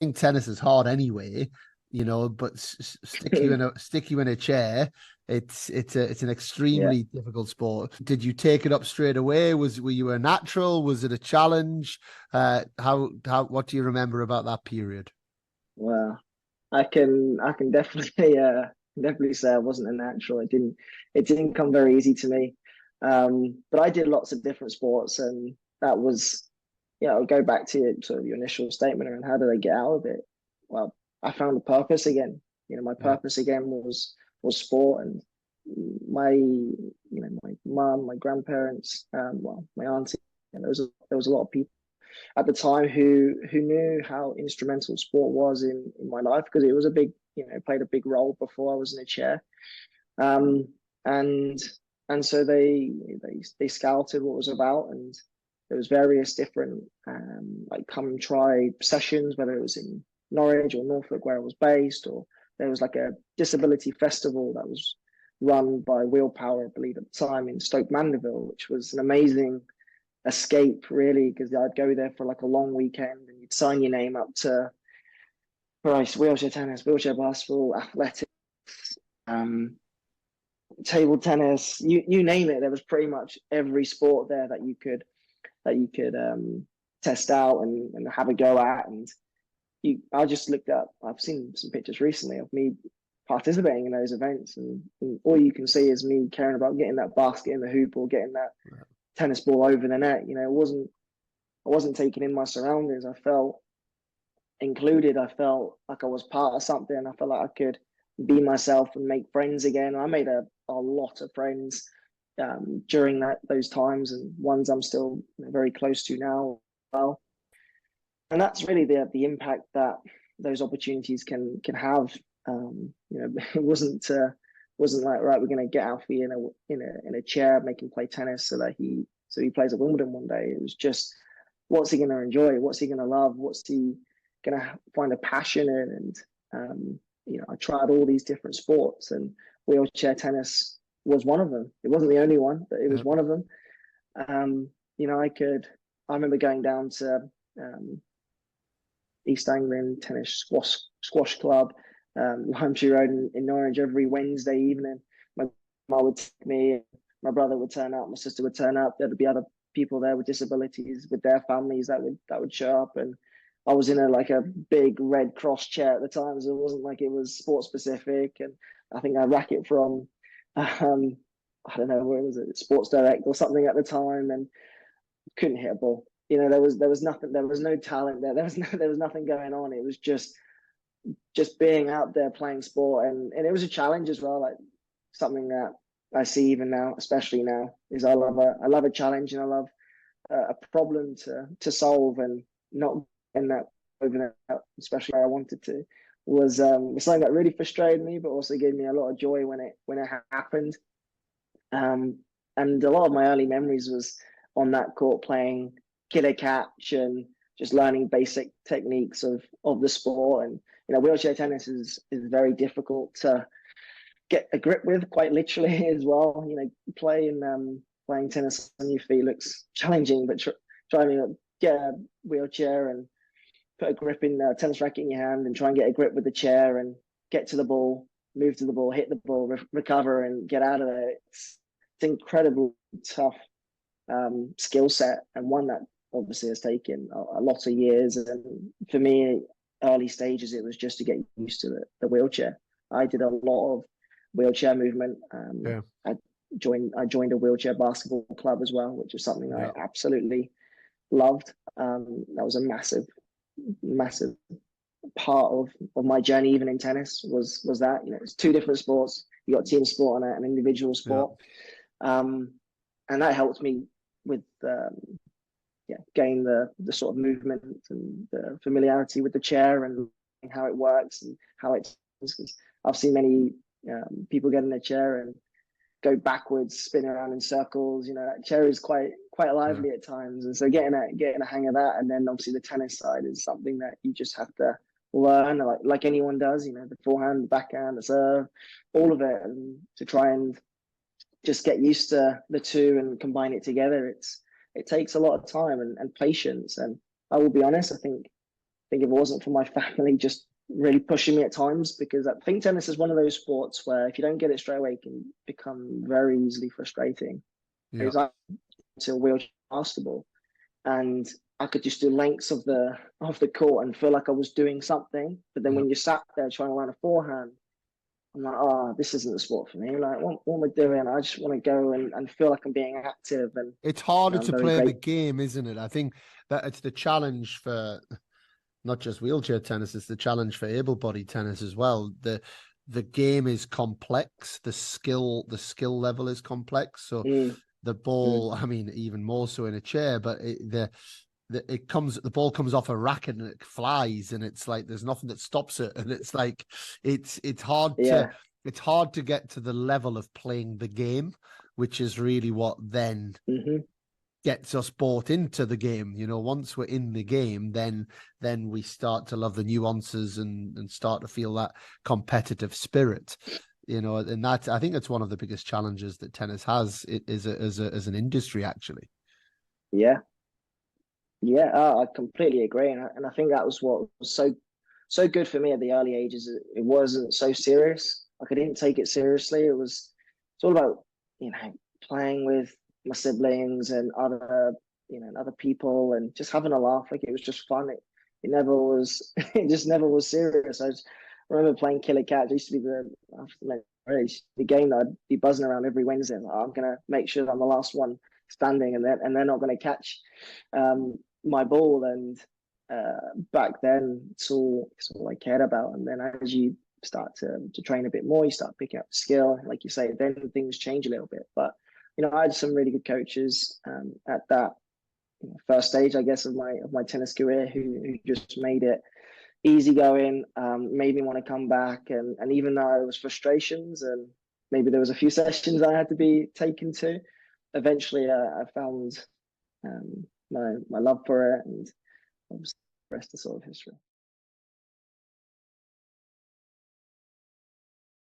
think tennis is hard anyway, but stick you in a chair. It's an Yeah. extremely difficult sport. Did you take it up straight away? Were you a natural? Was it a challenge? What do you remember about that period? Well, I can definitely definitely say I wasn't a natural. It didn't come very easy to me. But I did lots of different sports, and that was, I'll go back to sort of your initial statement around how did I get out of it? Well, I found a purpose again. My Yeah, purpose again was sport, and my mum, my grandparents, well, my auntie, and there was a lot of people at the time who knew how instrumental sport was in my life, because it was a big, played a big role before I was in a chair. Um, and and so they scouted what it was about, and there was various different like come and try sessions, whether it was in Norwich or Norfolk where I was based, or there was like a disability festival that was run by Willpower, I believe, at the time in Stoke Mandeville, which was an amazing escape, really, because I'd go there for like a long weekend, and you'd sign your name up to Christ, wheelchair tennis, wheelchair basketball, athletics, um, table tennis, you name it. There was pretty much every sport there that you could test out and have a go at. And I just looked up. I've seen some pictures recently of me participating in those events, and all you can see is me caring about getting that basket in the hoop or getting that tennis ball over the net. I wasn't taking in my surroundings. I felt included. I felt like I was part of something. I felt like I could be myself and make friends again. I made a lot of friends during those times, and ones I'm still very close to now. Well, and that's really the impact that those opportunities can have. It wasn't like, right, we're going to get Alfie in a chair, make him play tennis so he plays at Wimbledon one day. It was just, what's he going to enjoy? What's he going to love? What's he going to find a passion in? And I tried all these different sports, and wheelchair tennis was one of them. It wasn't the only one, but it yeah, was one of them. Um, I remember going down to um, East Anglian Tennis Squash Club, Lime Tree Road in Norwich every Wednesday evening. My mum would take me, my brother would turn up, my sister would turn up. There'd be other people there with disabilities with their families that would show up, and I was in a big Red Cross chair at the time, so it wasn't like it was sport specific. And I think I racket from I don't know, where was it, Sports Direct or something at the time, and couldn't hit a ball. There was nothing. There was no talent there. There was nothing going on. It was just being out there playing sport, and it was a challenge as well. Like, something that I see even now, especially now, is I love a challenge, and I love a problem to solve, and not in that over that, especially where I wanted to, was something that really frustrated me, but also gave me a lot of joy when it happened. Um, and a lot of my early memories was on that court playing killer catch and just learning basic techniques of the sport. And wheelchair tennis is very difficult to get a grip with, quite literally as well. Playing tennis on your feet looks challenging, but trying to get a wheelchair and put a grip in a tennis racket in your hand and try and get a grip with the chair and get to the ball, move to the ball, hit the ball, recover, and get out of there. It's incredibly tough skill set, and one that obviously has taken a lot of years. And for me, early stages, it was just to get used to the wheelchair. I did a lot of wheelchair movement. yeah, I joined a wheelchair basketball club as well, which is something I yeah. absolutely loved. That was a massive, massive part of my journey, even in tennis, was that. It's two different sports. You got team sport and an individual Yeah. sport, and that helped me with gain the sort of movement and the familiarity with the chair and how it works and how it. Because I've seen many people get in a chair and go backwards, spin around in circles. That chair is quite Yeah. lively at times, and so getting a hang of that, and then obviously the tennis side is something that you just have to learn, like anyone does. The forehand, the backhand, the serve, all of it, and to try and just get used to the two and combine it together. It takes a lot of time and patience, and I will be honest, I think think if it wasn't for my family just really pushing me at times, because I think tennis is one of those sports where if you don't get it straight away, it can become very easily frustrating. Yeah. Because I to wheelchair basketball, and I could just do lengths of the court and feel like I was doing something. But then Yeah. when you sat there trying to learn a forehand, I'm like, oh, this isn't the sport for me. Like, what am I doing? I just want to go and feel like I'm being active. And It's harder I'm to very play the great. game, isn't it? I think that it's the challenge for not just wheelchair tennis, it's the challenge for able-bodied tennis as well. The game is complex, the skill level is complex. So Mm, the mm, ball, I mean, even more so in a chair, but the ball comes off a racket and it flies, and it's like there's nothing that stops it, and it's like it's yeah. hard to get to the level of playing the game, which is really what then Hmm. gets us bought into the game. You know, once we're in the game, then we start to love the nuances and start to feel that competitive spirit. You know, and that, I think it's one of the biggest challenges that tennis has as an industry, actually. Yeah. Yeah. I completely agree. And I think that was what was so good for me at the early ages. It wasn't so serious. Like I didn't take it seriously. It's all about, playing with my siblings and other people and just having a laugh. Like it was just fun. It never was, it just never was serious. I remember playing Killer Cat. It used to be the game that I'd be buzzing around every Wednesday. Like, I'm going to make sure that I'm the last one standing, and they're not going to catch my ball. And back then it's all I cared about. And then as you start to train a bit more, you start picking up skill, like you say, then things change a little bit. But I had some really good coaches at that first stage, I guess, of my tennis career, who just made it easygoing, made me want to come back. And even though there was frustrations and maybe there was a few sessions I had to be taken to, eventually I found my love for it, and the rest is sort of history.